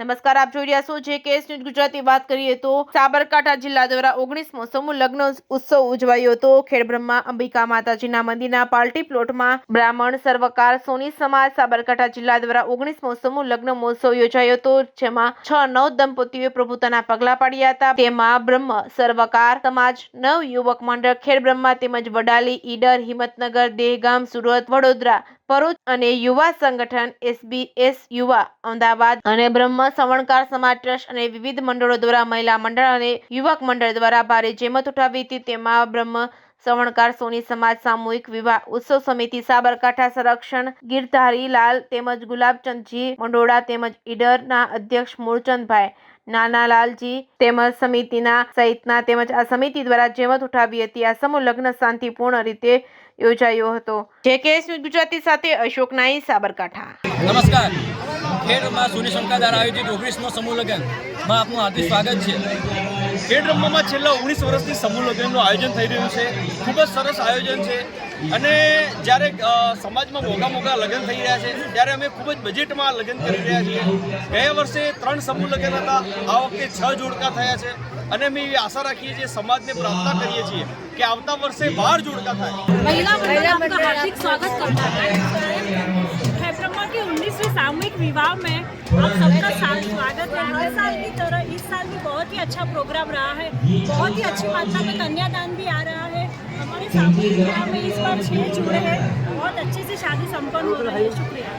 નમસ્કાર, આપ જોઈ રહ્યા છો JKS ન્યૂઝ ગુજરાતી। વાત કરીએ તો સાબરકાંઠા જિલ્લા દ્વારા 19મો સમૂહ લગ્ન ઉત્સવ ઉજવાયો હતો। ખેડબ્રહ્મા અંબિકા માતાજીના મંદિરના પાર્ટી પ્લોટમાં બ્રાહ્મણ સર્વકાર સોની સમાજ સાબરકાંઠા જિલ્લા દ્વારા 19મો સમૂહ લગ્ન મહોત્સવ યોજાયો હતો, જેમાં 6 નવ દંપતીઓએ પ્રભુતાના પગલા પાડ્યા હતા। તેમાં બ્રહ્મ સર્વકાર સમાજ, નવ યુવક મંડળ ખેડબ્રહ્મા તેમજ વડાલી, ઈડર, હિંમતનગર, દેહગામ, સુરત, વડોદરા, ભરૂચ અને યુવા સંગઠન SBS યુવા અમદાવાદ અને બ્રહ્મ સવણકાર સમાજ ટ્રસ્ટ અને વિવિધ મંડળો દ્વારા મહિલા મંડળ અને યુવક મંડળ દ્વારા ભારે જહેમત ઉઠાવી હતી। તેમાં બ્રહ્મ સવણકાર સોની સમાજ સામૂહિક વિવાહ ઉત્સવ સમિતિ સાબરકાંઠા સંરક્ષણ ગીરધારી લાલ તેમજ ગુલાબચંદજી મંડોળા તેમજ ઈડરના અધ્યક્ષ મૂળચંદભાઈ નાનાલાલજી તેમજ સમિતિના સહિતના તેમજ આ સમિતિ દ્વારા જહેમત ઉઠાવી હતી। આ સમૂહ લગ્ન શાંતિપૂર્ણ રીતે યોજાયો હતો। JKS ન્યૂઝ ગુજરાતી સાથે અશોક નાઈ, સાબરકાંઠા। નમસ્કાર, ખેડમાં સોની શંકા દ્વારા આયોજિત 19મો સમૂહ લગ્નમાં આપનું હાર્દિક સ્વાગત છે। ખેડબ્રહ્મામાં છેલ્લા 19 વર્ષથી સમૂહ લગ્નનું આયોજન થઈ રહ્યું છે। ખૂબ જ સરસ આયોજન છે અને જ્યારે સમાજમાં મોંઘા લગ્ન થઈ રહ્યા છે ત્યારે અમે ખૂબ જ બજેટમાં લગ્ન કરી રહ્યા છીએ। ગયા વર્ષે 3 સમૂહ લગ્ન હતા, આ વખતે 6 જોડકા થયા છે અને અમે એવી આશા રાખીએ છીએ, સમાજને પ્રાર્થના કરીએ છીએ કે આવતા વર્ષે 12 जोड़का થાય। आपका हार्दिक स्वागत करता है। खेब्रह्मा के 19वें सामूहिक विवाह में आप सबका स्वागत है। हर साल की तरह इस साल भी बहुत ही अच्छा प्रोग्राम रहा है। बहुत ही अच्छी मात्रा में कन्यादान भी आ रहा है। हमारे सामूहिक विवाह में इस बार 6 जोड़े हैं। बहुत अच्छे से शादी संपन्न हो रही है। शुक्रिया।